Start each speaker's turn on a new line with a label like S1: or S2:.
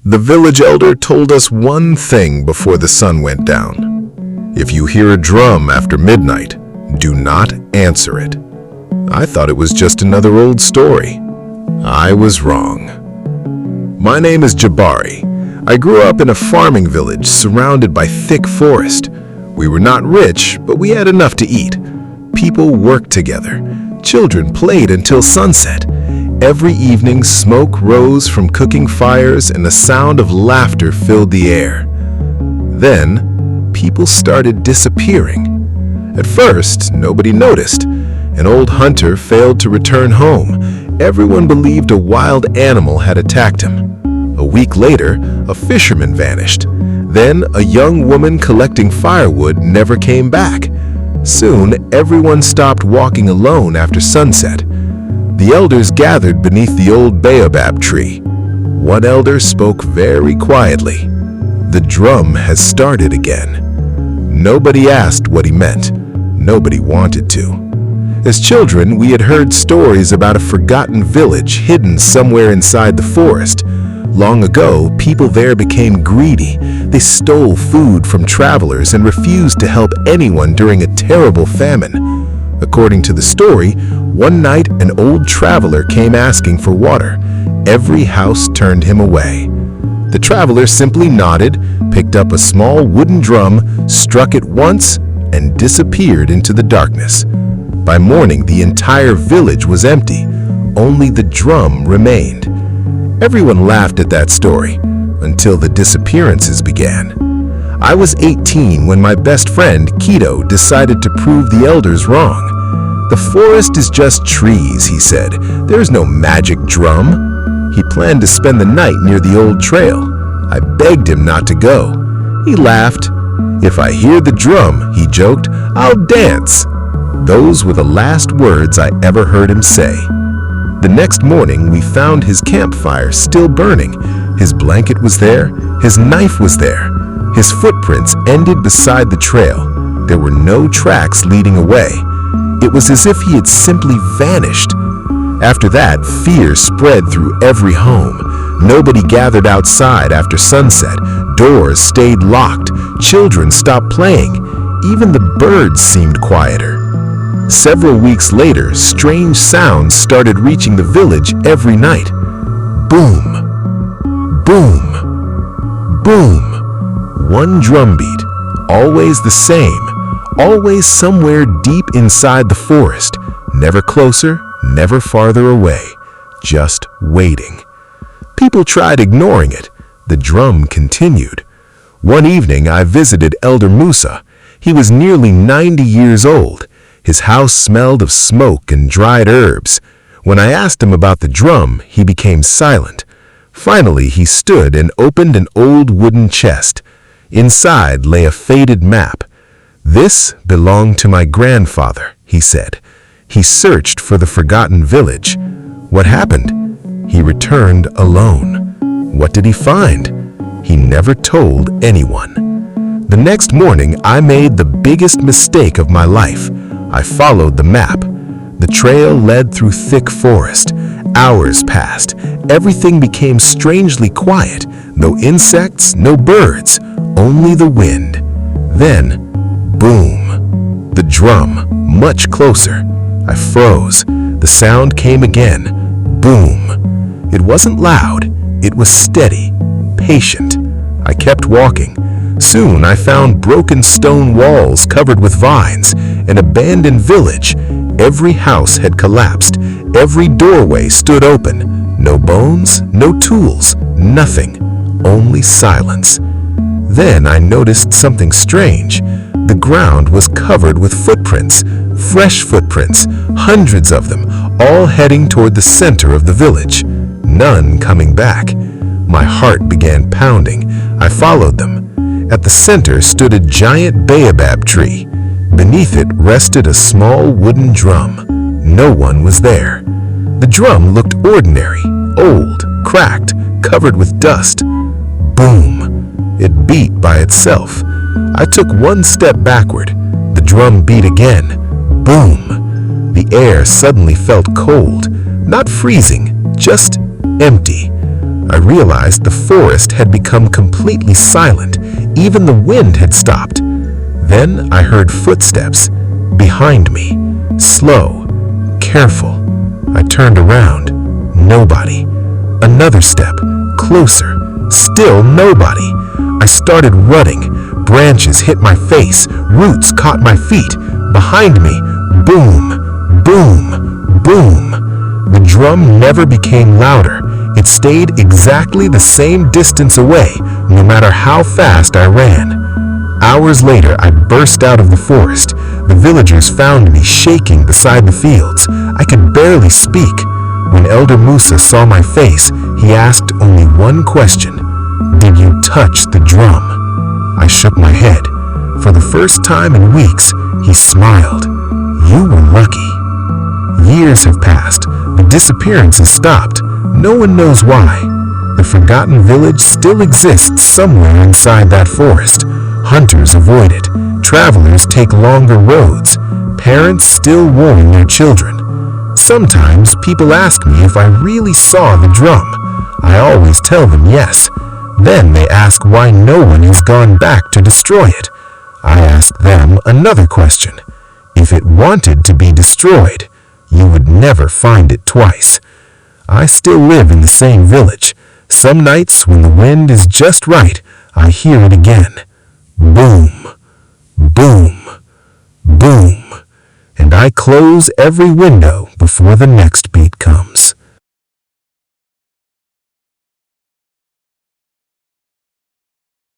S1: The village elder told us one thing before the sun went down. If you hear a drum after midnight, do not answer it. I thought it was just another old story. I was wrong. My name is Jabari. I grew up in a farming village surrounded by thick forest. We were not rich, but we had enough to eat. People worked together. Children played until sunset. Every evening, smoke rose from cooking fires and the sound of laughter filled the air. Then, people started disappearing. At first, nobody noticed. An old hunter failed to return home. Everyone believed a wild animal had attacked him. A week later, a fisherman vanished. Then, a young woman collecting firewood never came back. Soon, everyone stopped walking alone after sunset. The elders gathered beneath the old baobab tree. One elder spoke very quietly. The drum has started again. Nobody asked what he meant. Nobody wanted to. As children, we had heard stories about a forgotten village hidden somewhere inside the forest. Long ago, people there became greedy. They stole food from travelers and refused to help anyone during a terrible famine. According to the story, one night an old traveler came asking for water. Every house turned him away. The traveler simply nodded, picked up a small wooden drum, struck it once, and disappeared into the darkness. By morning, the entire village was empty. Only the drum remained. Everyone laughed at that story, until the disappearances began. I was 18 when my best friend, Keto, decided to prove the elders wrong. The forest is just trees, he said. There's no magic drum. He planned to spend the night near the old trail. I begged him not to go. He laughed. If I hear the drum, he joked, I'll dance. Those were the last words I ever heard him say. The next morning, we found his campfire still burning. His blanket was there. His knife was there. His footprints ended beside the trail. There were no tracks leading away. It was as if he had simply vanished. After that, fear spread through every home. Nobody gathered outside after sunset. Doors stayed locked. Children stopped playing. Even the birds seemed quieter. Several weeks later, strange sounds started reaching the village every night. Boom, boom, boom. One drumbeat, always the same, always somewhere deep inside the forest, never closer, never farther away, just waiting. People tried ignoring it. The drum continued. One evening, I visited Elder Musa. He was nearly 90 years old. His house smelled of smoke and dried herbs. When I asked him about the drum, he became silent. Finally, he stood and opened an old wooden chest. Inside lay a faded map. This belonged to my grandfather, he said. He searched for the forgotten village. What happened? He returned alone. What did he find? He never told anyone. The next morning, I made the biggest mistake of my life. I followed the map. The trail led through thick forest. Hours passed. Everything became strangely quiet. No insects, no birds, only the wind. Then, boom. The drum, much closer. I froze. The sound came again. Boom. It wasn't loud. It was steady, patient. I kept walking. Soon I found broken stone walls covered with vines, an abandoned village. Every house had collapsed. Every doorway stood open. No bones, no tools, nothing, only silence. Then I noticed something strange. The ground was covered with footprints, fresh footprints, hundreds of them, all heading toward the center of the village. None coming back. My heart began pounding. I followed them. At the center stood a giant baobab tree. Beneath it rested a small wooden drum. No one was there. The drum looked ordinary, old, cracked, covered with dust. Boom! It beat by itself. I took one step backward. The drum beat again. Boom! The air suddenly felt cold, not freezing, just empty. I realized the forest had become completely silent. Even the wind had stopped. Then I heard footsteps behind me, slow, careful. I turned around. Nobody. Another step, closer. Still nobody. I started running. Branches hit my face. Roots caught my feet. Behind me, boom, boom, boom. The drum never became louder. It stayed exactly the same distance away, no matter how fast I ran. Hours later, I burst out of the forest. The villagers found me shaking beside the fields. I could barely speak. When Elder Musa saw my face, he asked only one question. "Did you touch the drum?" I shook my head. For the first time in weeks, he smiled. "You were lucky." Years have passed. The disappearances stopped. No one knows why. The forgotten village still exists somewhere inside that forest. Hunters avoid it. Travelers take longer roads. Parents still warn their children. Sometimes people ask me if I really saw the drum. I always tell them yes. Then they ask why no one has gone back to destroy it. I ask them another question. If it wanted to be destroyed, you would never find it twice. I still live in the same village. Some nights when the wind is just right, I hear it again. Boom, boom, boom. And I close every window before the next